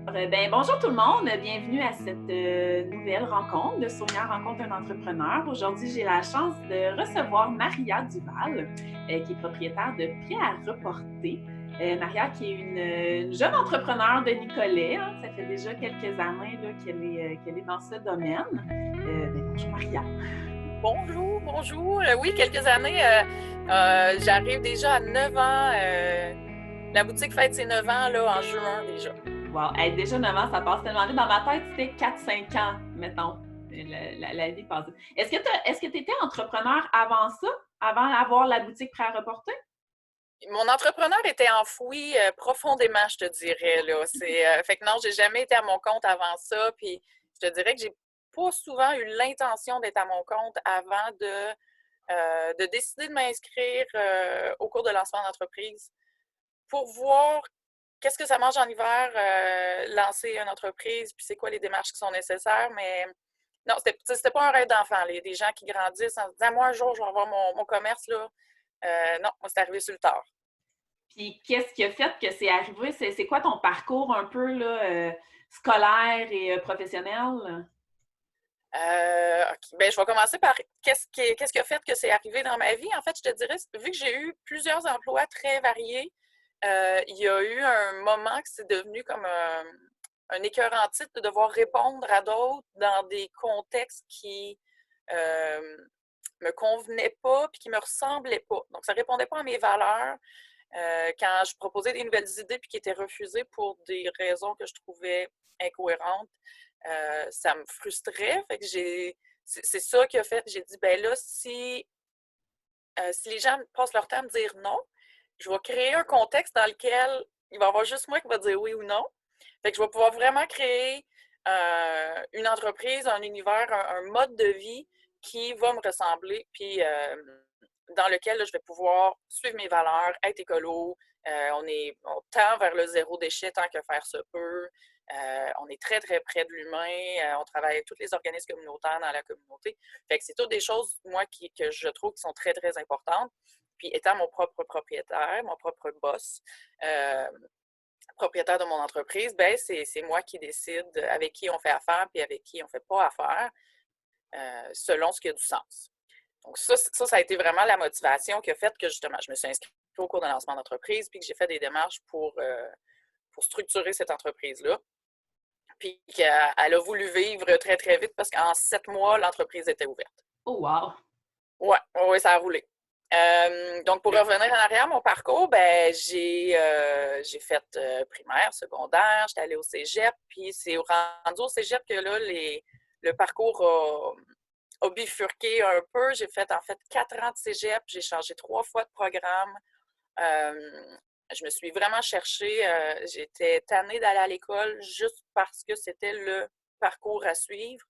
Bonjour tout le monde, bienvenue à cette nouvelle rencontre de Sonia rencontre un entrepreneur. Aujourd'hui, j'ai la chance de recevoir Maria Duval, qui est propriétaire de Prêt à reporter. Maria, qui est une jeune entrepreneur de Nicolet, hein. Ça fait déjà quelques années qu'elle est dans ce domaine. Bonjour Maria. Bonjour, bonjour. Oui, quelques années. J'arrive déjà à 9 ans. La boutique fête ses 9 ans là, en juin déjà. Wow, hey, déjà 9 ans, ça passe tellement vite. Dans ma tête, c'était 4-5 ans, mettons. La vie passe. Est-ce que tu étais entrepreneur avant ça? Avant d'avoir la boutique Prêt à reporter? Mon entrepreneur était enfoui profondément, je te dirais. Là. Fait que non, j'ai jamais été à mon compte avant ça. Puis je te dirais que j'ai pas souvent eu l'intention d'être à mon compte avant de décider de m'inscrire au cours de lancement d'entreprise pour voir qu'est-ce que ça mange en hiver, lancer une entreprise, puis c'est quoi les démarches qui sont nécessaires. Mais non, c'était pas un rêve d'enfant. Il y a des gens qui grandissent en se disant, moi, un jour, je vais avoir mon commerce. Là. Non, moi, c'est arrivé sur le tard. Puis qu'est-ce qui a fait que c'est arrivé? C'est quoi ton parcours un peu là, scolaire et professionnel? OK. Ben, je vais commencer par qu'est-ce qui a fait que c'est arrivé dans ma vie. En fait, je te dirais, vu que j'ai eu plusieurs emplois très variés, il y a eu un moment que c'est devenu comme un écœurant titre de devoir répondre à d'autres dans des contextes qui me convenaient pas puis qui me ressemblaient pas. Donc, ça répondait pas à mes valeurs. Quand je proposais des nouvelles idées puis qui étaient refusées pour des raisons que je trouvais incohérentes, ça me frustrait. Fait que c'est ça qui a fait que j'ai dit, ben là, si les gens passent leur temps à me dire non, je vais créer un contexte dans lequel il va y avoir juste moi qui va dire oui ou non. Fait que je vais pouvoir vraiment créer une entreprise, un univers, un mode de vie qui va me ressembler, puis dans lequel là, je vais pouvoir suivre mes valeurs, être écolo. On tend vers le zéro déchet tant que faire se peut. On est très, très près de l'humain. On travaille avec tous les organismes communautaires dans la communauté. Fait que c'est toutes des choses, moi, que je trouve qui sont très, très importantes. Puis étant mon propre propriétaire, mon propre boss, propriétaire de mon entreprise, ben c'est moi qui décide avec qui on fait affaire puis avec qui on ne fait pas affaire, selon ce qui a du sens. Donc ça a été vraiment la motivation qui a fait que justement, je me suis inscrite au cours de lancement d'entreprise puis que j'ai fait des démarches pour structurer cette entreprise-là. Puis qu'elle a voulu vivre très, très vite parce qu'en 7 mois, l'entreprise était ouverte. Oh wow! Ouais, ouais, ça a roulé. Donc, pour revenir en arrière, mon parcours, ben j'ai fait primaire, secondaire, j'étais allée au cégep, puis c'est rendu au cégep que là, le parcours a bifurqué un peu. J'ai fait en fait 4 ans de cégep, j'ai changé 3 fois de programme. Je me suis vraiment cherchée. J'étais tannée d'aller à l'école juste parce que c'était le parcours à suivre.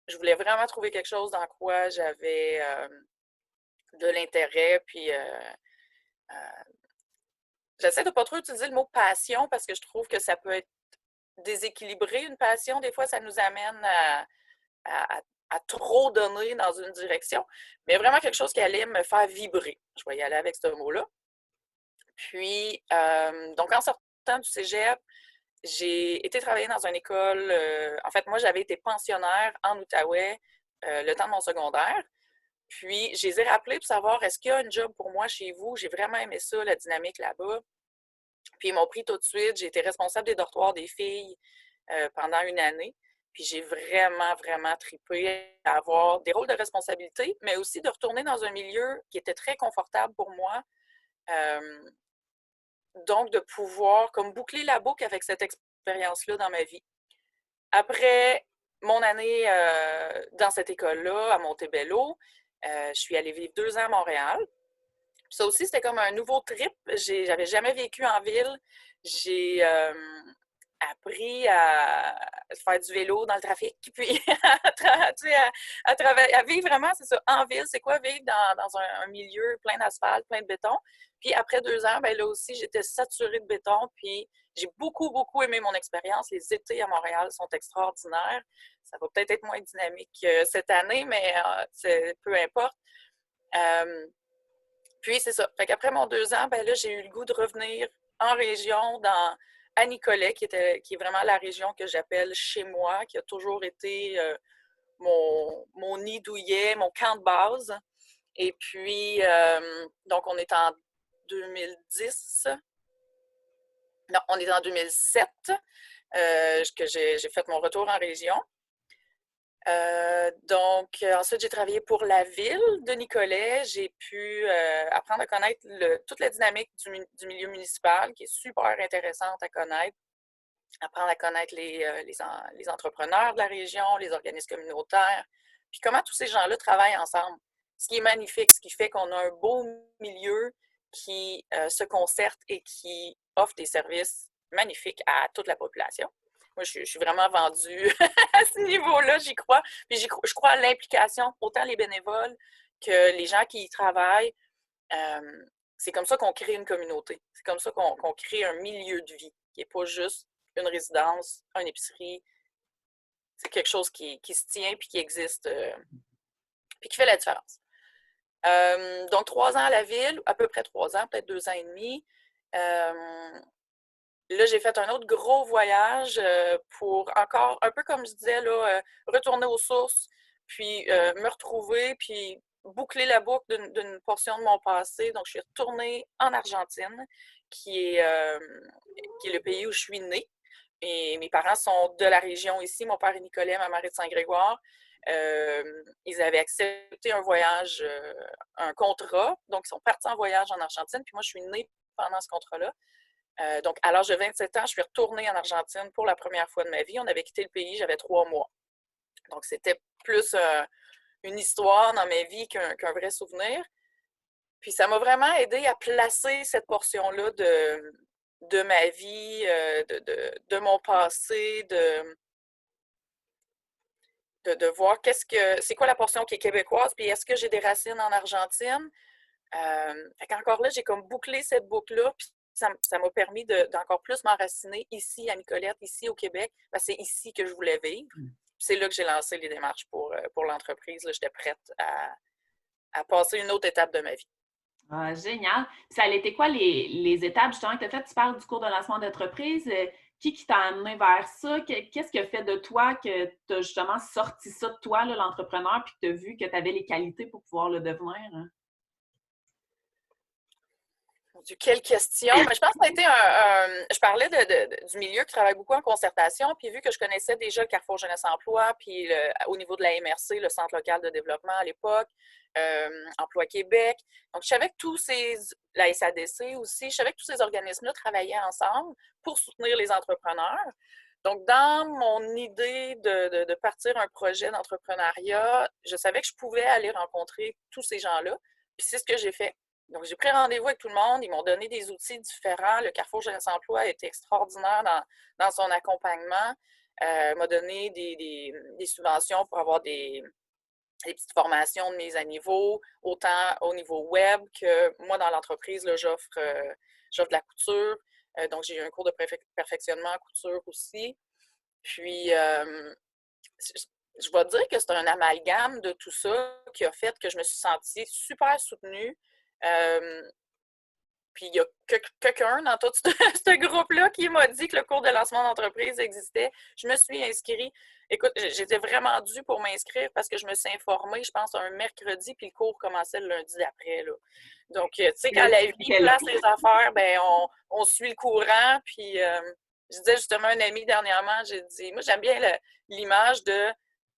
Je voulais vraiment trouver quelque chose dans quoi j'avais de l'intérêt. Puis j'essaie de ne pas trop utiliser le mot passion parce que je trouve que ça peut être déséquilibré, une passion. Des fois, ça nous amène à trop donner dans une direction. Mais vraiment quelque chose qui allait me faire vibrer. Je vais y aller avec ce mot-là. Puis, donc en sortant du cégep, j'ai été travailler dans une école. En fait, moi, j'avais été pensionnaire en Outaouais le temps de mon secondaire. Puis, je les ai rappelés pour savoir est-ce qu'il y a un job pour moi chez vous. J'ai vraiment aimé ça, la dynamique là-bas. Puis, ils m'ont pris tout de suite. J'ai été responsable des dortoirs des filles pendant une année. Puis, j'ai vraiment, vraiment tripé à avoir des rôles de responsabilité, mais aussi de retourner dans un milieu qui était très confortable pour moi. Donc, de pouvoir comme boucler la boucle avec cette expérience-là dans ma vie. Après mon année dans cette école-là, à Montebello, je suis allée vivre 2 ans à Montréal. Puis ça aussi, c'était comme un nouveau trip. J'avais jamais vécu en ville. J'ai appris à faire du vélo dans le trafic, puis à vivre vraiment, c'est ça, en ville. C'est quoi vivre dans un milieu plein d'asphalte, plein de béton. Puis après 2 ans, ben là aussi, j'étais saturée de béton, puis j'ai beaucoup, beaucoup aimé mon expérience. Les étés à Montréal sont extraordinaires. Ça va peut-être être moins dynamique cette année, mais peu importe. Puis c'est ça. Fait qu'après mon 2 ans, ben là, j'ai eu le goût de revenir en région à Nicolet, qui est vraiment la région que j'appelle chez moi, qui a toujours été mon nid douillet, mon camp de base. Et puis, donc, on est en 2010. Non, on est en 2007 que j'ai fait mon retour en région. Donc, ensuite, j'ai travaillé pour la ville de Nicolet. J'ai pu apprendre à connaître toute la dynamique du milieu municipal, qui est super intéressante à connaître. Apprendre à connaître les entrepreneurs de la région, les organismes communautaires, puis comment tous ces gens-là travaillent ensemble. Ce qui est magnifique, ce qui fait qu'on a un beau milieu qui se concerte et qui offre des services magnifiques à toute la population. Moi, je suis vraiment vendue à ce niveau-là, j'y crois. Puis je crois à l'implication, autant les bénévoles que les gens qui y travaillent. C'est comme ça qu'on crée une communauté. C'est comme ça qu'on crée un milieu de vie, qui n'est pas juste une résidence, une épicerie. C'est quelque chose qui se tient puis qui existe, puis qui fait la différence. Donc, 3 ans à la ville, à peu près 3 ans, peut-être 2 ans et demi. Là, j'ai fait un autre gros voyage pour encore, un peu comme je disais, là, retourner aux sources, puis me retrouver, puis boucler la boucle d'une portion de mon passé. Donc, je suis retournée en Argentine, qui est le pays où je suis née. Et mes parents sont de la région ici. Mon père est Nicolet, ma mère est de Saint-Grégoire. Ils avaient accepté un voyage, un contrat. Donc, ils sont partis en voyage en Argentine. Puis moi, je suis née pendant ce contrat-là. Donc, à l'âge de 27 ans, je suis retournée en Argentine pour la première fois de ma vie. On avait quitté le pays, j'avais 3 mois. Donc, c'était plus une histoire dans ma vie qu'un vrai souvenir. Puis, ça m'a vraiment aidé à placer cette portion-là de ma vie, de mon passé, de voir c'est quoi la portion qui est québécoise, puis est-ce que j'ai des racines en Argentine? Fait qu'encore là, j'ai comme bouclé cette boucle-là, puis ça m'a permis d'encore plus m'enraciner ici à Nicolette, ici au Québec, parce que c'est ici que je voulais vivre. Puis c'est là que j'ai lancé les démarches pour l'entreprise. J'étais prête à passer une autre étape de ma vie. Ah, génial. Ça a été quoi les étapes justement que tu as faites? Tu parles du cours de lancement d'entreprise. Qui t'a amené vers ça? Qu'est-ce qui a fait de toi que tu as justement sorti ça de toi, l'entrepreneur, puis que tu as vu que tu avais les qualités pour pouvoir le devenir? Hein? Quelle question! Mais je pense que ça a été je parlais du milieu qui travaille beaucoup en concertation, puis vu que je connaissais déjà le Carrefour Jeunesse Emploi, puis au niveau de la MRC, le Centre local de développement à l'époque, Emploi Québec. Donc, je savais que la SADC aussi, je savais que tous ces organismes-là travaillaient ensemble pour soutenir les entrepreneurs. Donc, dans mon idée de partir un projet d'entrepreneuriat, je savais que je pouvais aller rencontrer tous ces gens-là, puis c'est ce que j'ai fait. Donc, j'ai pris rendez-vous avec tout le monde. Ils m'ont donné des outils différents. Le Carrefour Jeunesse Emploi a été extraordinaire dans son accompagnement. M'a donné des subventions pour avoir des petites formations de mise à niveau, autant au niveau web que moi, dans l'entreprise, là, j'offre de la couture. Donc, j'ai eu un cours de perfectionnement en couture aussi. Puis, je vais dire que c'est un amalgame de tout ça qui a fait que je me suis sentie super soutenue. Puis il y a quelqu'un dans tout ce groupe-là qui m'a dit que le cours de lancement d'entreprise existait. Je me suis inscrite. Écoute, j'étais vraiment due pour m'inscrire parce que je me suis informée, je pense, un mercredi, puis le cours commençait le lundi d'après. Là. Donc, tu sais, quand la vie place les affaires, ben on suit le courant. Puis, je disais justement à un ami dernièrement, j'ai dit, moi, j'aime bien l'image de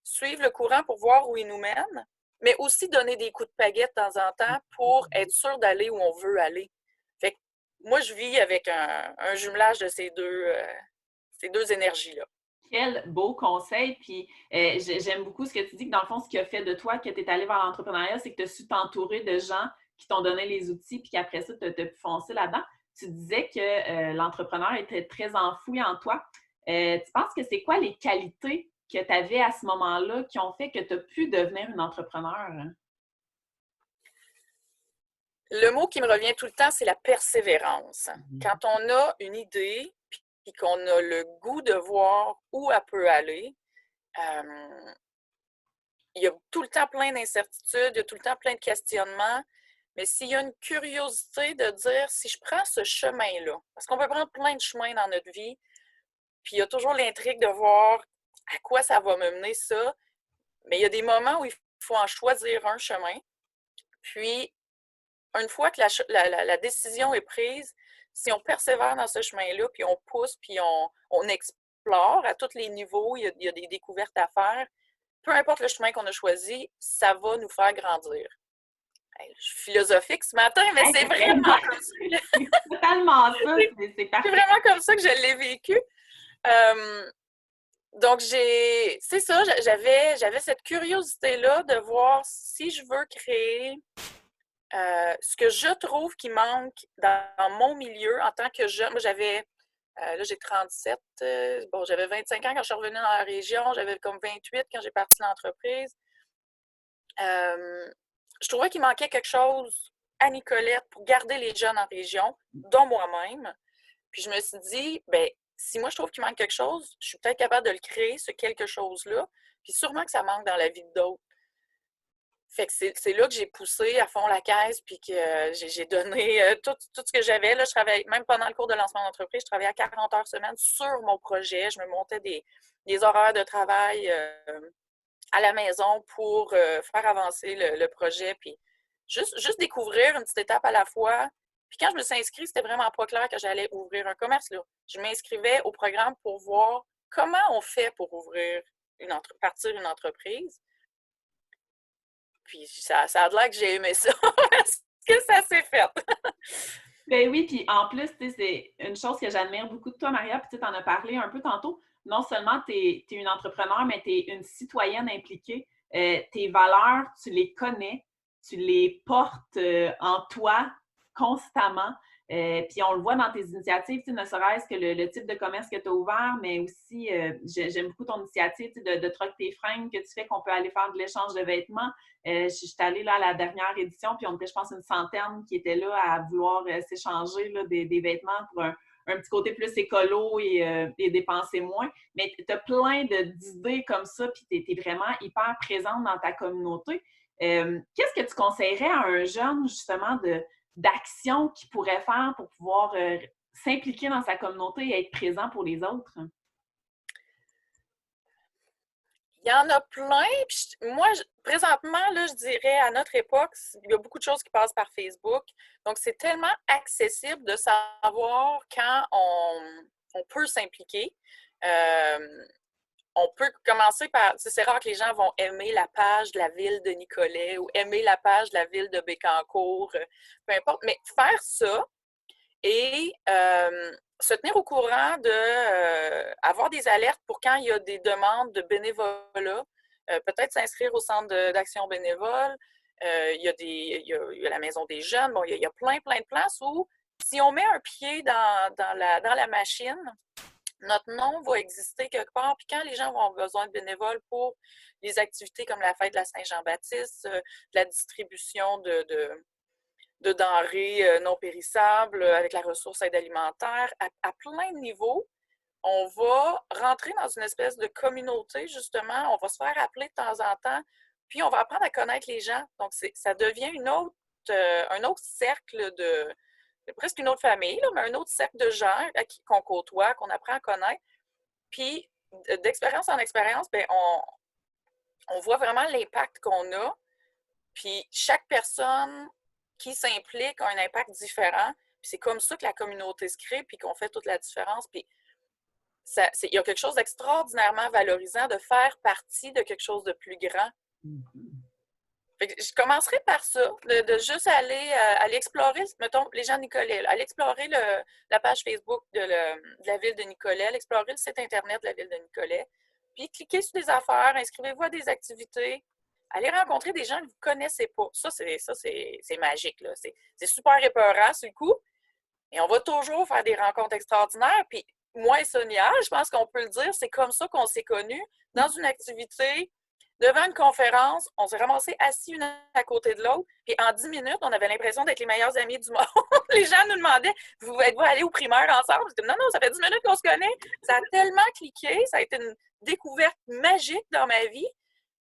suivre le courant pour voir où il nous mène, mais aussi donner des coups de pagaie de temps en temps pour être sûr d'aller où on veut aller. Fait que moi, je vis avec un jumelage de ces deux énergies-là. Quel beau conseil. Puis j'aime beaucoup ce que tu dis, que dans le fond, ce qui a fait de toi que tu es allé vers l'entrepreneuriat, c'est que tu as su t'entourer de gens qui t'ont donné les outils, puis qu'après ça, tu as pu foncer là-dedans. Tu disais que l'entrepreneur était très enfoui en toi. Tu penses que c'est quoi les qualités que tu avais à ce moment-là qui ont fait que tu as pu devenir une entrepreneur? Le mot qui me revient tout le temps, c'est la persévérance. Quand on a une idée, puis qu'on a le goût de voir où elle peut aller, il y a tout le temps plein d'incertitudes, il y a tout le temps plein de questionnements, Mais s'il y a une curiosité de dire, si je prends ce chemin-là, parce qu'on peut prendre plein de chemins dans notre vie, puis il y a toujours l'intrigue de voir à quoi ça va me mener ça, mais il y a des moments où il faut en choisir un chemin. Puis, une fois que la décision est prise, si on persévère dans ce chemin-là, puis on pousse, puis on explore à tous les niveaux, il y a des découvertes à faire, peu importe le chemin qu'on a choisi, ça va nous faire grandir. Hey, je suis philosophique ce matin, mais c'est vraiment comme ça. C'est totalement ça, c'est parfait. C'est vraiment comme ça que je l'ai vécu. Donc, c'est ça, j'avais cette curiosité-là de voir si je veux créer ce que je trouve qui manque dans mon milieu en tant que jeune. Moi, là, j'ai 37, bon, j'avais 25 ans quand je suis revenue dans la région, j'avais comme 28 quand j'ai parti l'entreprise. Je trouvais qu'il manquait quelque chose à Nicolette pour garder les jeunes en région, dont moi-même. Puis je me suis dit, ben si moi je trouve qu'il manque quelque chose, je suis peut-être capable de le créer, ce quelque chose-là. Puis sûrement que ça manque dans la vie d'autres. Fait que c'est là que j'ai poussé à fond la caisse, puis que j'ai donné tout ce que j'avais. Là, je travaillais, même pendant le cours de lancement d'entreprise, je travaillais à 40 heures semaine sur mon projet. Je me montais des horaires de travail à la maison pour faire avancer le projet, puis juste découvrir une petite étape à la fois. Puis quand je me suis inscrite, c'était vraiment pas clair que j'allais ouvrir un commerce. Là. Je m'inscrivais au programme pour voir comment on fait pour ouvrir partir une entreprise. Puis ça a l'air que j'ai aimé ça. Est-ce que ça s'est fait? Ben oui, puis en plus, c'est une chose que j'admire beaucoup de toi, Maria, puis tu en as parlé un peu tantôt. Non seulement tu es une entrepreneur, mais tu es une citoyenne impliquée. Tes valeurs, tu les connais, tu les portes en toi constamment. Puis on le voit dans tes initiatives, ne serait-ce que le type de commerce que tu as ouvert, mais aussi, j'aime beaucoup ton initiative de troc tes fringues que tu fais, qu'on peut aller faire de l'échange de vêtements. Je suis allée là, à la dernière édition, puis on était, je pense, une centaine qui étaient là à vouloir s'échanger là, des vêtements pour un petit côté plus écolo et dépenser moins. Mais tu as plein d'idées comme ça, puis tu es vraiment hyper présente dans ta communauté. Qu'est-ce que tu conseillerais à un jeune, justement, d'action qu'il pourrait faire pour pouvoir s'impliquer dans sa communauté et être présent pour les autres? Il y en a plein. Puis moi, présentement, là, je dirais, à notre époque, il y a beaucoup de choses qui passent par Facebook. Donc, c'est tellement accessible de savoir quand on peut s'impliquer. On peut commencer par... C'est rare que les gens vont aimer la page de la ville de Nicolet ou aimer la page de la ville de Bécancour, peu importe. Mais faire ça et se tenir au courant avoir des alertes pour quand il y a des demandes de bénévolat, peut-être s'inscrire au centre d'action bénévole. Il y a la maison des jeunes. Bon, il y a plein de places où, si on met un pied dans la machine, notre nom va exister quelque part. Puis quand les gens vont avoir besoin de bénévoles pour les activités comme la fête de la Saint-Jean-Baptiste, la distribution de denrées non périssables avec la ressource aide alimentaire, à plein de niveaux, on va rentrer dans une espèce de communauté, justement. On va se faire appeler de temps en temps, puis on va apprendre à connaître les gens. Donc, ça devient un autre cercle presque une autre famille, là, mais un autre cercle de gens qu'on côtoie, qu'on apprend à connaître. Puis, d'expérience en expérience, bien, on voit vraiment l'impact qu'on a. Puis, chaque personne qui s'implique a un impact différent. Puis, c'est comme ça que la communauté se crée, puis qu'on fait toute la différence. Puis, il y a quelque chose d'extraordinairement valorisant de faire partie de quelque chose de plus grand. Je commencerai par ça, de juste aller explorer, mettons, les gens de Nicolet, aller explorer la page Facebook de la ville de Nicolet, aller explorer le site Internet de la ville de Nicolet, puis cliquez sur des affaires, inscrivez-vous à des activités, allez rencontrer des gens que vous ne connaissez pas. Ça, c'est magique, là. C'est super épeurant sur le coup, et on va toujours faire des rencontres extraordinaires, puis moi et Sonia, je pense qu'on peut le dire, c'est comme ça qu'on s'est connus, dans une activité, devant une conférence, on s'est ramassés assis une à côté de l'autre, puis en 10 minutes, on avait l'impression d'être les meilleurs amis du monde. Les gens nous demandaient, êtes-vous allés au primaire ensemble? Je disais, non, ça fait 10 minutes qu'on se connaît. Ça a tellement cliqué, ça a été une découverte magique dans ma vie.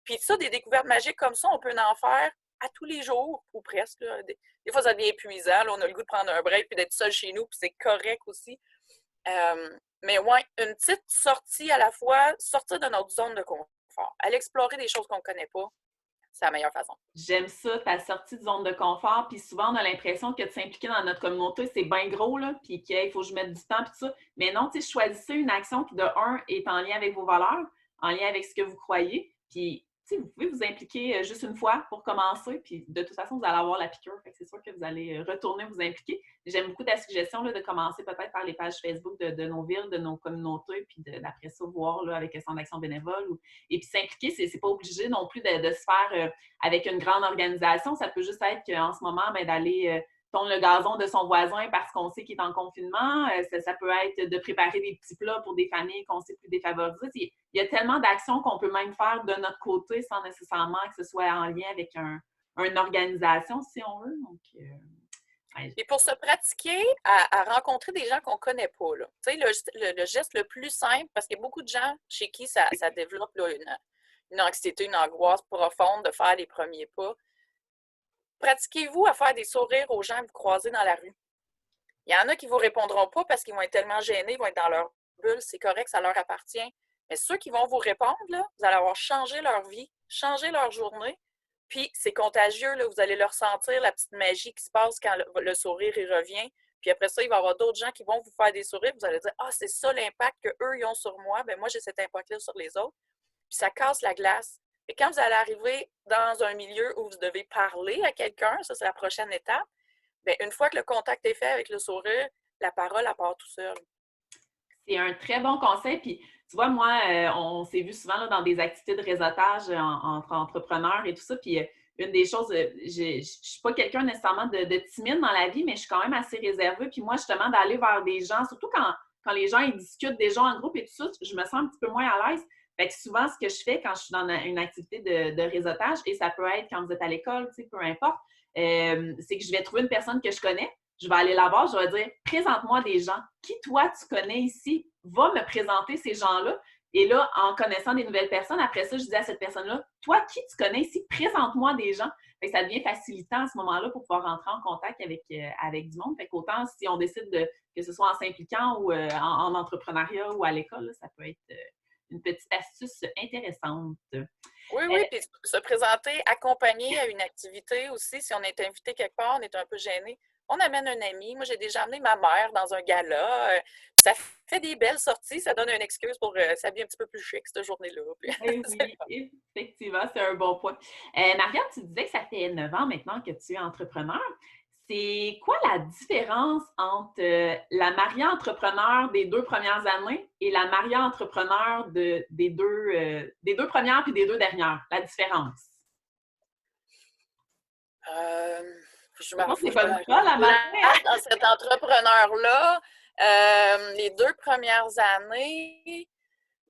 Puis ça, des découvertes magiques comme ça, on peut en faire à tous les jours, ou presque. Là. Des fois, ça devient épuisant. Là, on a le goût de prendre un break puis d'être seul chez nous, puis c'est correct aussi. Mais ouais, une petite sortie à la fois, sortir de notre zone de confort, aller explorer des choses qu'on ne connaît pas, c'est la meilleure façon. J'aime ça, ta sortie de zone de confort. Puis souvent, on a l'impression que de s'impliquer dans notre communauté, c'est bien gros, là, puis qu'il faut que je mette du temps, puis tout ça. Mais non, tu sais, choisissez une action qui, de un, est en lien avec vos valeurs, en lien avec ce que vous croyez. Puis, tu sais, vous pouvez vous impliquer juste une fois pour commencer, puis de toute façon, vous allez avoir la piqûre. Fait que c'est sûr que vous allez retourner vous impliquer. J'aime beaucoup ta suggestion là, de commencer peut-être par les pages Facebook de nos villes, de nos communautés, puis d'après ça, voir là, avec le centre d'action bénévole. Et puis s'impliquer, c'est pas obligé non plus de se faire avec une grande organisation. Ça peut juste être qu'en ce moment, ben, d'aller tondre le gazon de son voisin parce qu'on sait qu'il est en confinement. Ça peut être de préparer des petits plats pour des familles qu'on sait plus défavorisées. Il y a tellement d'actions qu'on peut même faire de notre côté sans nécessairement que ce soit en lien avec une organisation, si on veut. Donc, et pour se pratiquer à rencontrer des gens qu'on ne connaît pas, là. Tu sais, le geste le plus simple, parce qu'il y a beaucoup de gens chez qui ça développe là, une anxiété, une angoisse profonde de faire les premiers pas. Pratiquez-vous à faire des sourires aux gens que vous croisez dans la rue. Il y en a qui ne vous répondront pas parce qu'ils vont être tellement gênés, ils vont être dans leur bulle, c'est correct, ça leur appartient. Mais ceux qui vont vous répondre, là, vous allez avoir changé leur vie, changé leur journée, puis c'est contagieux, là, vous allez leur sentir la petite magie qui se passe quand le sourire il revient. Puis après ça, il va y avoir d'autres gens qui vont vous faire des sourires, vous allez dire « Ah, c'est ça l'impact qu'eux ils ont sur moi, bien moi j'ai cet impact-là sur les autres. » Puis ça casse la glace. Et quand vous allez arriver dans un milieu où vous devez parler à quelqu'un, ça c'est la prochaine étape, bien, une fois que le contact est fait avec le sourire, la parole, elle part tout seul. C'est un très bon conseil. Puis, tu vois, moi, on s'est vu souvent là, dans des activités de réseautage entre entrepreneurs et tout ça. Puis, une des choses, je ne suis pas quelqu'un nécessairement de timide dans la vie, mais je suis quand même assez réservée. Puis, moi, justement, d'aller vers des gens, surtout quand les gens ils discutent déjà en groupe et tout ça, je me sens un petit peu moins à l'aise. Fait que souvent, ce que je fais quand je suis dans une activité de réseautage, et ça peut être quand vous êtes à l'école, tu sais, peu importe, c'est que je vais trouver une personne que je connais, je vais aller la voir, je vais dire présente-moi des gens. Qui toi tu connais ici? Va me présenter ces gens-là. Et là, en connaissant des nouvelles personnes, après ça, je dis à cette personne-là, toi, qui tu connais ici? Présente-moi des gens. Fait que ça devient facilitant à ce moment-là pour pouvoir rentrer en contact avec du monde. Fait qu'autant si on décide que ce soit en s'impliquant ou en entrepreneuriat ou à l'école, là, ça peut être une petite astuce intéressante. Oui, oui, puis se présenter, accompagner à une activité aussi. Si on est invité quelque part, on est un peu gêné. On amène un ami. Moi, j'ai déjà amené ma mère dans un gala. Ça fait des belles sorties. Ça donne une excuse pour s'habiller un petit peu plus chic cette journée-là. Oui, effectivement, c'est un bon point. Marianne, tu disais que ça fait 9 ans maintenant que tu es entrepreneur. C'est quoi la différence entre la Maria entrepreneur des 2 premières années et la Maria entrepreneur des deux premières puis des 2 dernières? La différence. Je me C'est pas le cas, la dans cet entrepreneur-là. Les 2 premières années,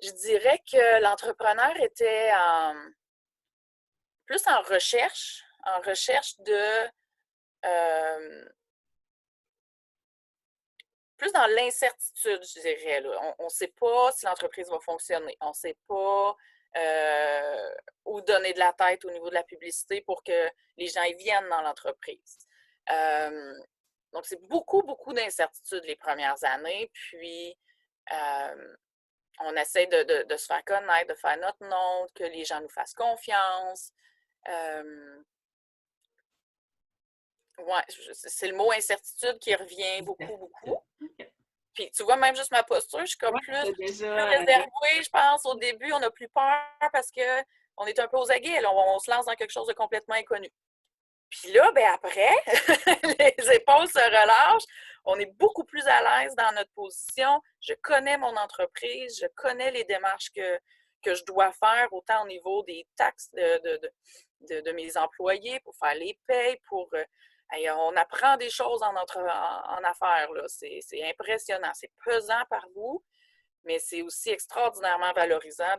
je dirais que l'entrepreneur était plus en recherche de plus dans l'incertitude, je dirais. Là. On ne sait pas si l'entreprise va fonctionner. On ne sait pas où donner de la tête au niveau de la publicité pour que les gens y viennent dans l'entreprise. Donc, c'est beaucoup, beaucoup d'incertitudes les premières années. Puis, on essaie de se faire connaître, de faire notre nom, que les gens nous fassent confiance. Ouais, c'est le mot incertitude qui revient beaucoup, beaucoup. Puis tu vois, même juste ma posture, je suis comme plus réservée, je pense. Au début, on a plus peur parce qu'on est un peu aux aguets. Là, on se lance dans quelque chose de complètement inconnu. Puis là, ben après, les épaules se relâchent. On est beaucoup plus à l'aise dans notre position. Je connais mon entreprise, je connais les démarches que je dois faire, autant au niveau des taxes de mes employés, pour faire les payes, pour... on apprend des choses en affaires. C'est impressionnant. C'est pesant par bout, mais c'est aussi extraordinairement valorisant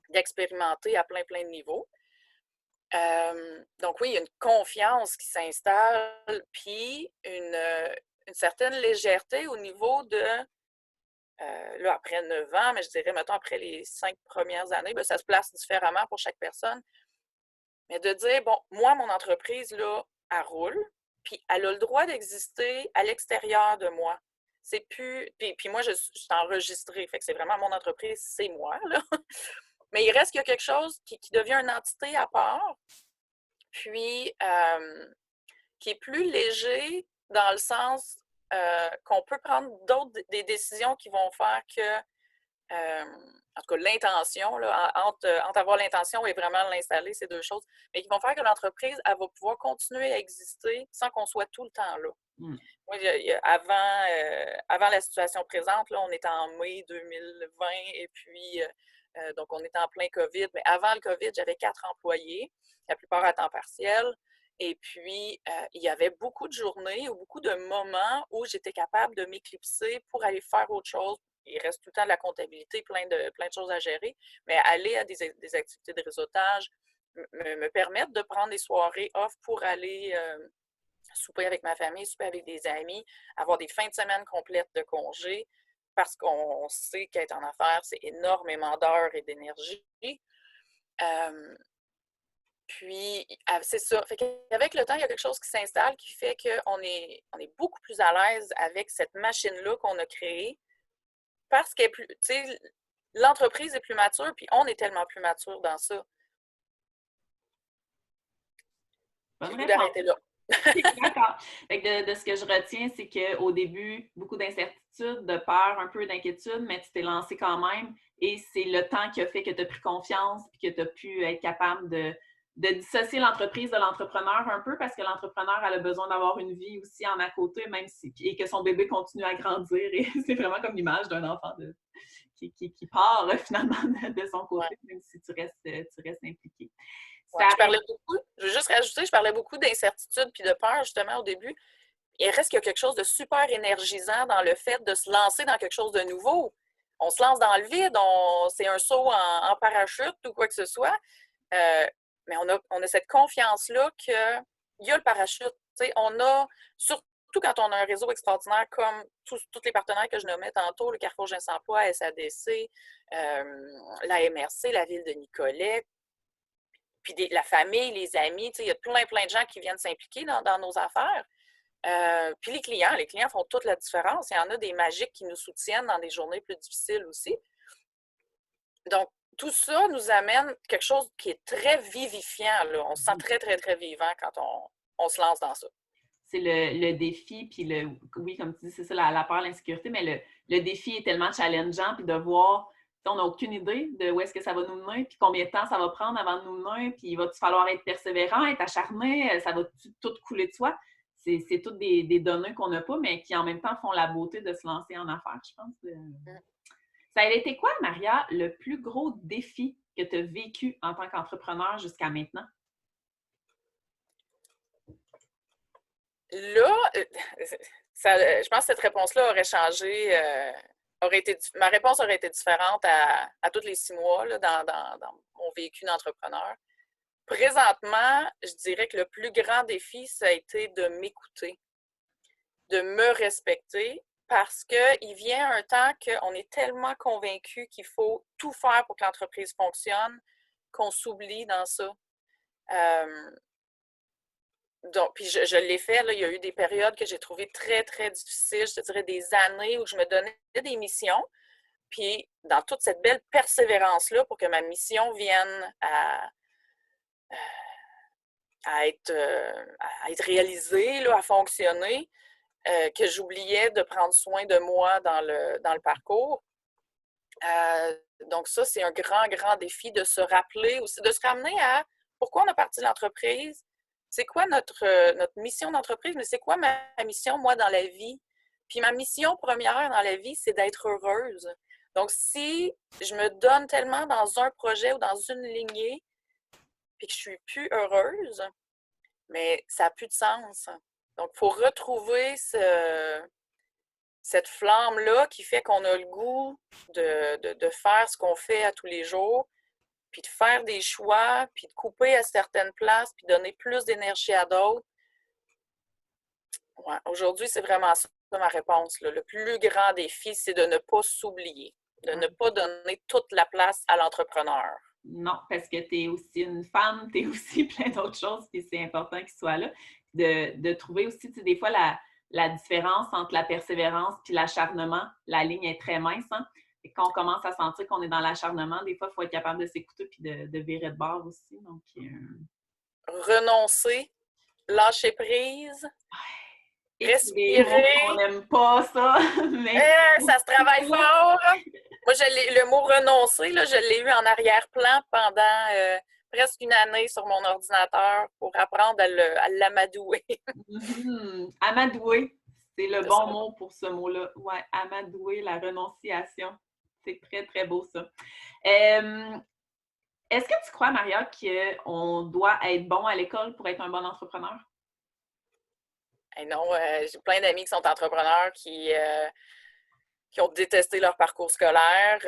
d'expérimenter à plein de niveaux. Donc oui, il y a une confiance qui s'installe, puis une certaine légèreté au niveau de, là, après 9 ans, mais je dirais, mettons, après les 5 premières années, bien, ça se place différemment pour chaque personne. Mais de dire, bon, moi, mon entreprise, là, elle roule, puis elle a le droit d'exister à l'extérieur de moi. C'est plus. Puis moi, je suis enregistrée, fait que c'est vraiment mon entreprise, c'est moi, là. Mais il reste qu'il y a quelque chose qui devient une entité à part, puis qui est plus léger dans le sens qu'on peut prendre des décisions qui vont faire que en tout cas, l'intention, là, entre avoir l'intention et vraiment l'installer, c'est deux choses, mais qui vont faire que l'entreprise, elle va pouvoir continuer à exister sans qu'on soit tout le temps là. Mm. Moi, avant la situation présente, là, on est en mai 2020 et puis, donc, on est en plein COVID, mais avant le COVID, j'avais 4 employés, la plupart à temps partiel. Et puis, il y avait beaucoup de journées ou beaucoup de moments où j'étais capable de m'éclipser pour aller faire autre chose. Il reste tout le temps de la comptabilité, plein de choses à gérer, mais aller à des activités de réseautage, me permettre de prendre des soirées off pour aller souper avec ma famille, souper avec des amis, avoir des fins de semaine complètes de congés, parce qu'on sait qu'être en affaires, c'est énormément d'heures et d'énergie. Euh, Puis, c'est ça. Fait qu'avec le temps, il y a quelque chose qui s'installe qui fait qu'on est beaucoup plus à l'aise avec cette machine-là qu'on a créée parce qu'elle est plus, tu sais, l'entreprise est plus mature, puis on est tellement plus mature dans ça. J'ai Bonne le goût réponse. d'arrêter là. D'accord. Fait que de ce que je retiens, c'est qu'au début, beaucoup d'incertitudes, de peur, un peu d'inquiétude, mais tu t'es lancé quand même et c'est le temps qui a fait que tu as pris confiance et que tu as pu être capable de dissocier l'entreprise de l'entrepreneur un peu parce que l'entrepreneur elle a besoin d'avoir une vie aussi en à côté, même si et que son bébé continue à grandir. Et c'est vraiment comme l'image d'un enfant qui part finalement de son Ouais. côté, même si tu restes impliqué. Ouais. Ça Je veux juste rajouter, je parlais beaucoup d'incertitude puis de peur justement au début. Il reste qu'il y a quelque chose de super énergisant dans le fait de se lancer dans quelque chose de nouveau. On se lance dans le vide, c'est un saut en parachute ou quoi que ce soit. Euh, mais on a cette confiance-là qu'il y a le parachute. T'sais, surtout quand on a un réseau extraordinaire comme tous les partenaires que je nommais tantôt, le Carrefour Jeunesse Emploi, SADC, la MRC, la ville de Nicolet, puis la famille, les amis, il y a plein de gens qui viennent s'impliquer dans nos affaires. Puis les clients font toute la différence. Il y en a des magiques qui nous soutiennent dans des journées plus difficiles aussi. Donc, tout ça nous amène quelque chose qui est très vivifiant. Là. On se sent très, très, très vivant quand on se lance dans ça. c'est le défi, puis oui, comme tu dis, c'est ça, la peur, l'insécurité, mais le défi est tellement challengeant, puis de voir, on n'a aucune idée de où est-ce que ça va nous mener, puis combien de temps ça va prendre avant de nous mener, puis il va falloir être persévérant, être acharné, ça va tout couler de soi. C'est toutes des données qu'on n'a pas, mais qui en même temps font la beauté de se lancer en affaires, je pense. Ça a été quoi, Maria, le plus gros défi que tu as vécu en tant qu'entrepreneur jusqu'à maintenant? Là, je pense que cette réponse-là aurait changé, ma réponse aurait été différente à tous les 6 mois là, dans mon vécu d'entrepreneur. Présentement, je dirais que le plus grand défi, ça a été de m'écouter, de me respecter, parce qu'il vient un temps qu'on est tellement convaincu qu'il faut tout faire pour que l'entreprise fonctionne qu'on s'oublie dans ça. Donc, puis je l'ai fait, là, il y a eu des périodes que j'ai trouvées très, très difficiles, je te dirais des années où je me donnais des missions, puis dans toute cette belle persévérance-là pour que ma mission vienne à être réalisée, là, à fonctionner, que j'oubliais de prendre soin de moi dans le parcours. Donc ça, c'est un grand, grand défi de se rappeler aussi, de se ramener à pourquoi on a parti de l'entreprise, c'est quoi notre mission d'entreprise, mais c'est quoi ma mission, moi, dans la vie. Puis ma mission première dans la vie, c'est d'être heureuse. Donc, si je me donne tellement dans un projet ou dans une lignée, puis que je suis plus heureuse, mais ça n'a plus de sens. Donc, il faut retrouver cette flamme-là qui fait qu'on a le goût de faire ce qu'on fait à tous les jours, puis de faire des choix, puis de couper à certaines places, puis donner plus d'énergie à d'autres. Ouais, aujourd'hui, c'est vraiment ça ma réponse. Là. Le plus grand défi, c'est de ne pas s'oublier, de ne pas donner toute la place à l'entrepreneur. Non, parce que tu es aussi une femme, tu es aussi plein d'autres choses, puis c'est important qu'il soit là. De trouver aussi, tu sais, des fois, la différence entre la persévérance puis l'acharnement, la ligne est très mince. Hein? Et quand on commence à sentir qu'on est dans l'acharnement, des fois, il faut être capable de s'écouter puis de virer de bord aussi. Donc, Renoncer, lâcher prise, écrire, on respirer. n'aime pas ça, mais Ça se travaille fort. Moi, le mot renoncer, là, je l'ai eu en arrière-plan pendant presque une année sur mon ordinateur pour apprendre à l'amadouer. Amadouer, c'est le C'est bon ça. mot pour ce mot-là. Ouais, amadouer, la renonciation. C'est très, très beau ça. Est-ce que tu crois, Maria, qu'on doit être bon à l'école pour être un bon entrepreneur? Et non, j'ai plein d'amis qui sont entrepreneurs qui ont détesté leur parcours scolaire.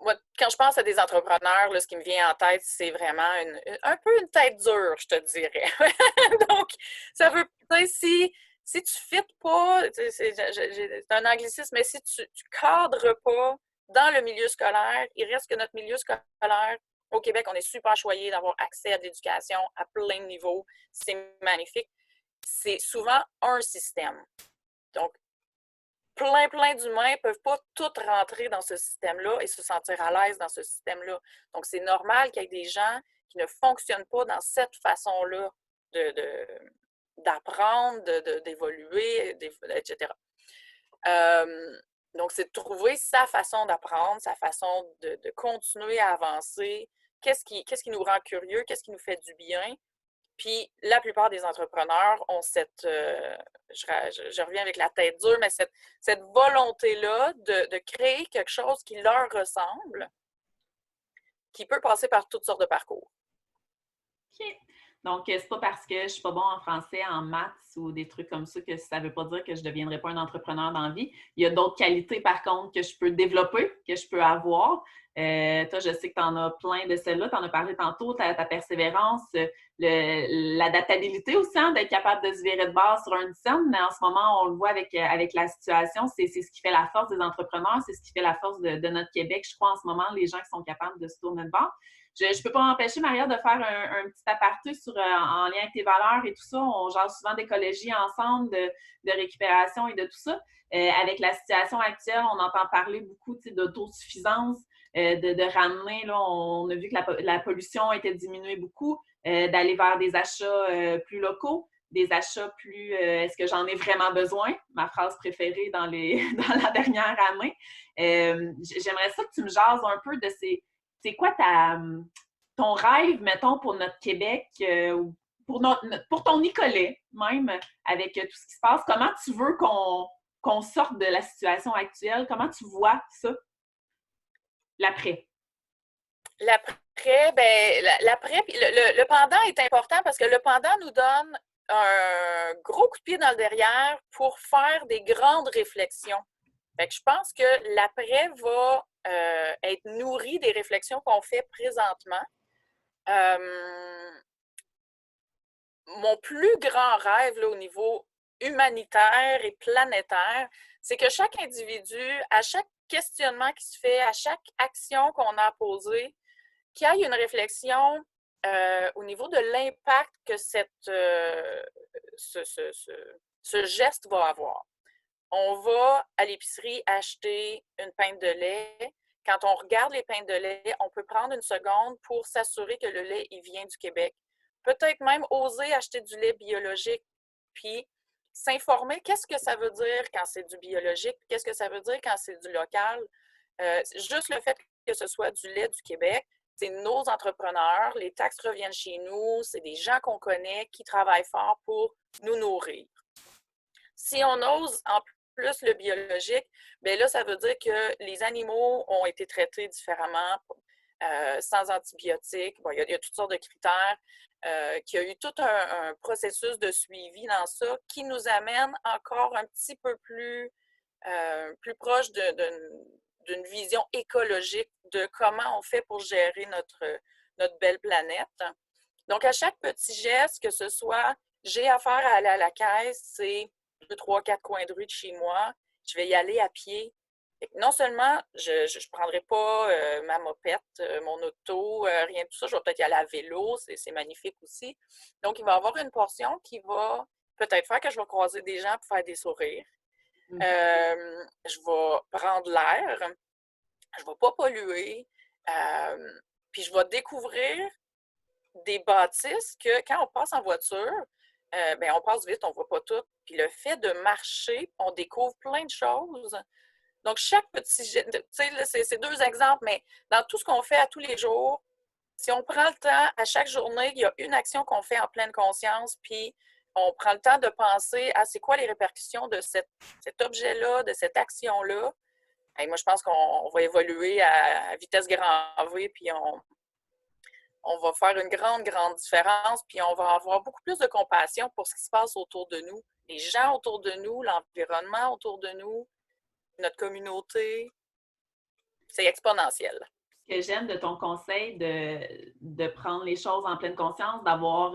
Moi, quand je pense à des entrepreneurs, là, ce qui me vient en tête, c'est vraiment un peu une tête dure, je te dirais. Donc, ça veut dire si tu ne fites pas, c'est un anglicisme, mais si tu ne cadres pas dans le milieu scolaire, il reste que notre milieu scolaire, au Québec, on est super choyé d'avoir accès à de l'éducation à plein de niveaux. C'est magnifique. C'est souvent un système. Donc, plein d'humains ne peuvent pas tous rentrer dans ce système-là et se sentir à l'aise dans ce système-là. Donc, c'est normal qu'il y ait des gens qui ne fonctionnent pas dans cette façon-là d'apprendre, d'évoluer, etc. Donc, c'est de trouver sa façon d'apprendre, sa façon de continuer à avancer. Qu'est-ce qui nous rend curieux? Qu'est-ce qui nous fait du bien? Puis la plupart des entrepreneurs ont je reviens avec la tête dure, mais cette volonté-là de créer quelque chose qui leur ressemble, qui peut passer par toutes sortes de parcours. OK. Donc, c'est pas parce que je suis pas bon en français, en maths ou des trucs comme ça que ça veut pas dire que je deviendrai pas un entrepreneur dans la vie. Il y a d'autres qualités, par contre, que je peux développer, que je peux avoir. Toi, je sais que tu en as plein de celles-là. Tu en as parlé tantôt, ta persévérance, l'adaptabilité aussi, hein, d'être capable de se virer de base sur un scène. Mais en ce moment, on le voit avec la situation, c'est ce qui fait la force des entrepreneurs, c'est ce qui fait la force de notre Québec. Je crois en ce moment, les gens qui sont capables de se tourner de bord. Je ne peux pas m'empêcher, Maria, de faire un petit aparté en lien avec tes valeurs et tout ça. On jase souvent d'écologie ensemble, de récupération et de tout ça. Avec la situation actuelle, on entend parler beaucoup d'autosuffisance, de ramener, là, on a vu que la pollution était diminuée beaucoup, d'aller vers des achats plus locaux, des achats plus est-ce que j'en ai vraiment besoin? Ma phrase préférée dans la dernière année. J'aimerais ça que tu me jases un peu de c'est quoi ton rêve, mettons, pour notre Québec, pour ton Nicolet, même, avec tout ce qui se passe? Comment tu veux qu'on sorte de la situation actuelle? Comment tu vois ça, l'après? L'après, l'après, puis le pendant est important parce que le pendant nous donne un gros coup de pied dans le derrière pour faire des grandes réflexions. Fait que je pense que l'après va être nourri des réflexions qu'on fait présentement. Mon plus grand rêve là, au niveau humanitaire et planétaire, c'est que chaque individu, à chaque questionnement qui se fait, à chaque action qu'on a posée, qu'il y ait une réflexion au niveau de l'impact que ce geste va avoir. On va à l'épicerie acheter une pinte de lait. Quand on regarde les pintes de lait, on peut prendre une seconde pour s'assurer que le lait, il vient du Québec. Peut-être même oser acheter du lait biologique, puis s'informer qu'est-ce que ça veut dire quand c'est du biologique, qu'est-ce que ça veut dire quand c'est du local. Juste le fait que ce soit du lait du Québec, c'est nos entrepreneurs, les taxes reviennent chez nous, c'est des gens qu'on connaît qui travaillent fort pour nous nourrir. Si on ose en plus le biologique, bien là, ça veut dire que les animaux ont été traités différemment, sans antibiotiques. Bon, il y a toutes sortes de critères, qu'il y a eu tout un processus de suivi dans ça qui nous amène encore un petit peu plus proche d'une vision écologique de comment on fait pour gérer notre belle planète. Donc, à chaque petit geste, que ce soit j'ai affaire à aller à la caisse, c'est 2, 3, 4 coins de rue de chez moi, je vais y aller à pied Fait que non seulement je prendrai pas ma mopette, mon auto, rien de tout ça, je vais peut-être y aller à vélo, c'est magnifique aussi. Donc, il va y avoir une portion qui va peut-être faire que je vais croiser des gens pour faire des sourires. Je vais prendre l'air, je ne vais pas polluer, puis je vais découvrir des bâtisses que quand on passe en voiture, ben, on passe vite, on ne voit pas tout. Puis le fait de marcher, on découvre plein de choses. Donc, chaque petit... Tu sais, là, c'est deux exemples, mais dans tout ce qu'on fait à tous les jours, si on prend le temps, à chaque journée, il y a une action qu'on fait en pleine conscience, puis on prend le temps de penser à c'est quoi les répercussions de cet objet-là, de cette action-là. Et moi, je pense qu'on va évoluer à vitesse grand V, puis on va faire une grande, grande différence, puis on va avoir beaucoup plus de compassion pour ce qui se passe autour de nous, les gens autour de nous, l'environnement autour de nous, notre communauté. C'est exponentiel. Ce que j'aime de ton conseil de prendre les choses en pleine conscience, d'avoir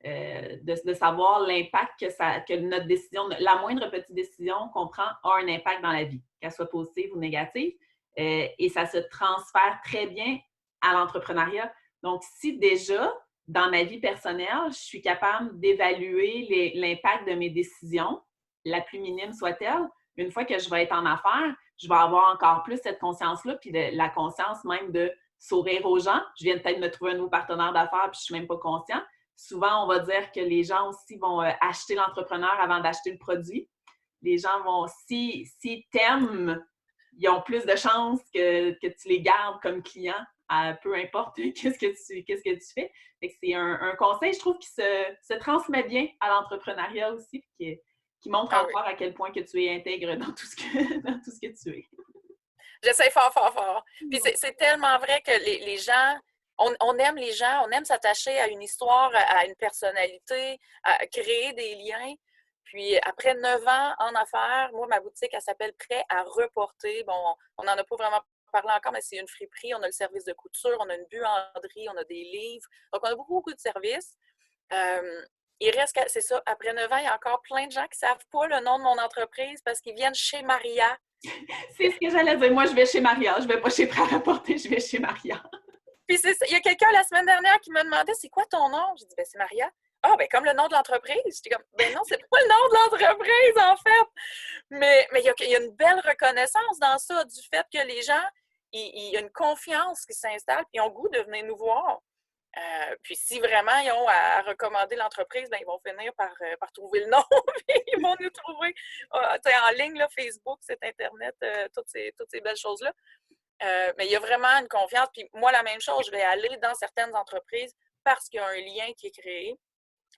de savoir l'impact que notre décision, la moindre petite décision qu'on prend a un impact dans la vie, qu'elle soit positive ou négative. Et ça se transfère très bien à l'entrepreneuriat. Donc, si déjà, dans ma vie personnelle, je suis capable d'évaluer l'impact de mes décisions, la plus minime soit-elle, une fois que je vais être en affaires, je vais avoir encore plus cette conscience-là, puis la conscience même de sourire aux gens. Je viens peut-être me trouver un nouveau partenaire d'affaires, puis je ne suis même pas conscient. Souvent, on va dire que les gens aussi vont acheter l'entrepreneur avant d'acheter le produit. Les gens vont, si t'aiment, ils ont plus de chances que tu les gardes comme client, peu importe qu'est-ce que tu fais. Fait que c'est un conseil, je trouve, qui se transmet bien à l'entrepreneuriat aussi, qui montre encore à quel point que tu es intègre dans tout ce que tu es. J'essaie fort, fort, fort. Puis c'est tellement vrai que les gens, on aime les gens, on aime s'attacher à une histoire, à une personnalité, à créer des liens. Puis après 9 ans en affaires, moi, ma boutique, elle s'appelle Prêt à reporter. Bon, on n'en a pas vraiment parlé encore, mais c'est une friperie. On a le service de couture, on a une buanderie, on a des livres. Donc, on a beaucoup, beaucoup de services. Il reste, c'est ça, après 9 ans, il y a encore plein de gens qui ne savent pas le nom de mon entreprise parce qu'ils viennent chez Maria. C'est ce que j'allais dire. Moi, je vais chez Maria. Je ne vais pas chez Prêt à reporter, je vais chez Maria. Puis il y a quelqu'un la semaine dernière qui me demandait c'est quoi ton nom? J'ai dit, ben c'est Maria. Ah, ben comme le nom de l'entreprise. J'étais comme, ben non, c'est pas le nom de l'entreprise, en fait. Mais il y a une belle reconnaissance dans ça, du fait que les gens, il y a une confiance qui s'installe, puis ils ont le goût de venir nous voir. Puis si vraiment ils ont à recommander l'entreprise, ben ils vont finir par trouver le nom, puis ils vont nous trouver en ligne, là, Facebook, site Internet, toutes ces belles choses-là. Mais il y a vraiment une confiance. Puis moi, la même chose, je vais aller dans certaines entreprises parce qu'il y a un lien qui est créé.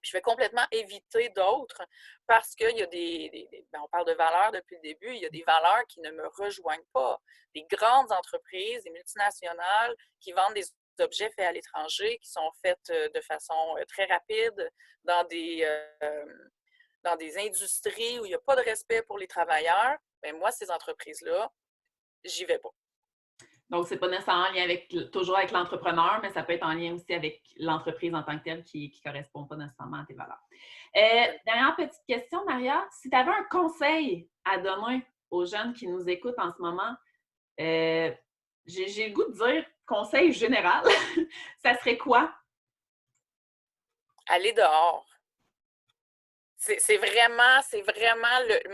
Puis je vais complètement éviter d'autres parce qu'il y a ben on parle de valeurs depuis le début, il y a des valeurs qui ne me rejoignent pas. Des grandes entreprises, des multinationales qui vendent des objets faits à l'étranger, qui sont faits de façon très rapide dans des industries où il n'y a pas de respect pour les travailleurs, bien moi, ces entreprises-là, j'y vais pas. Donc, ce n'est pas nécessairement en lien toujours avec l'entrepreneur, mais ça peut être en lien aussi avec l'entreprise en tant que telle qui ne correspond pas nécessairement à tes valeurs. Dernière petite question, Maria. Si tu avais un conseil à donner aux jeunes qui nous écoutent en ce moment, j'ai le goût de dire conseil général. Ça serait quoi? Aller dehors. C'est vraiment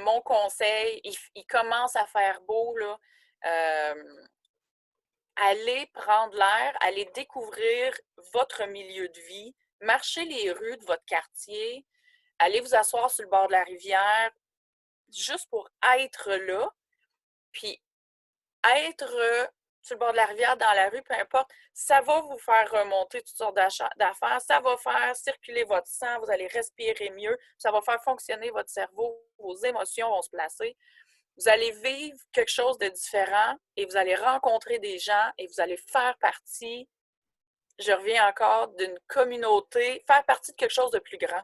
mon conseil. Il commence à faire beau, là. Allez prendre l'air, allez découvrir votre milieu de vie, marchez les rues de votre quartier, allez vous asseoir sur le bord de la rivière, juste pour être là, puis être sur le bord de la rivière, dans la rue, peu importe, ça va vous faire remonter toutes sortes d'affaires, ça va faire circuler votre sang, vous allez respirer mieux, ça va faire fonctionner votre cerveau, vos émotions vont se placer. Vous allez vivre quelque chose de différent et vous allez rencontrer des gens et vous allez faire partie, je reviens encore, d'une communauté, faire partie de quelque chose de plus grand.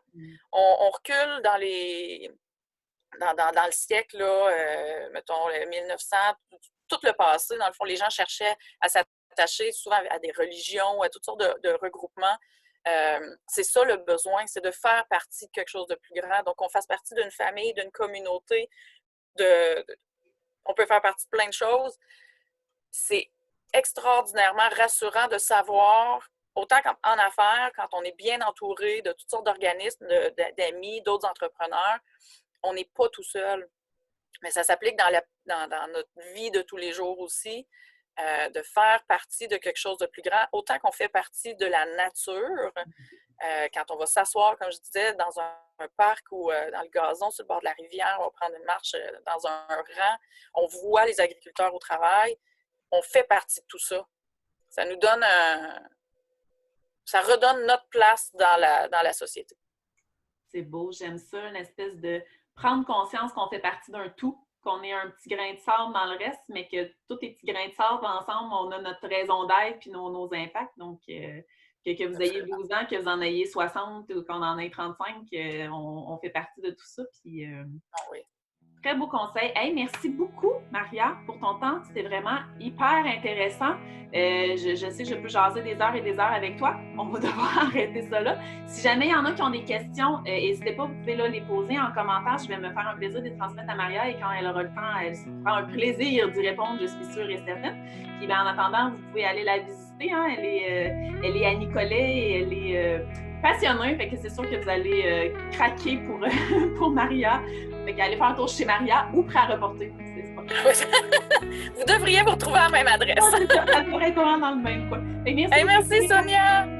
On recule dans le siècle, là, mettons, 1900, tout le passé. Dans le fond, les gens cherchaient à s'attacher souvent à des religions, à toutes sortes de regroupements. C'est ça le besoin, c'est de faire partie de quelque chose de plus grand. Donc, on fasse partie d'une famille, d'une communauté, on peut faire partie de plein de choses. C'est extraordinairement rassurant de savoir, autant qu'en affaires, quand on est bien entouré de toutes sortes d'organismes, d'amis, d'autres entrepreneurs, on n'est pas tout seul. Mais ça s'applique dans notre vie de tous les jours aussi, de faire partie de quelque chose de plus grand, autant qu'on fait partie de la nature. Quand on va s'asseoir, comme je disais, dans un parc ou dans le gazon sur le bord de la rivière, on va prendre une marche dans un rang, on voit les agriculteurs au travail, on fait partie de tout ça. Ça nous donne ça redonne notre place dans la société. C'est beau, j'aime ça, une espèce de prendre conscience qu'on fait partie d'un tout, qu'on est un petit grain de sable dans le reste, mais que tous les petits grains de sable ensemble, on a notre raison d'être puis nos impacts. Donc, que vous ayez 12 ans, que vous en ayez 60 ou qu'on en ait 35, on fait partie de tout ça. Puis, oui. Très beau conseil. Hey, merci beaucoup, Maria, pour ton temps. C'était vraiment hyper intéressant. Je sais que je peux jaser des heures et des heures avec toi. On va devoir arrêter ça là. Si jamais il y en a qui ont des questions, n'hésitez pas, vous pouvez là, les poser en commentaire. Je vais me faire un plaisir de les transmettre à Maria et quand elle aura le temps, elle se fera un plaisir d'y répondre, je suis sûre et certaine. Puis en attendant, vous pouvez aller la visiter. Hein? Elle est à Nicolet et elle est passionnée. Fait que c'est sûr que vous allez craquer pour Maria. Fait qu'allez faire un tour chez Maria ou prêt à reporter. Vous devriez vous retrouver à la même adresse. Ça devrait être vraiment dans le même, quoi. Merci Sonia!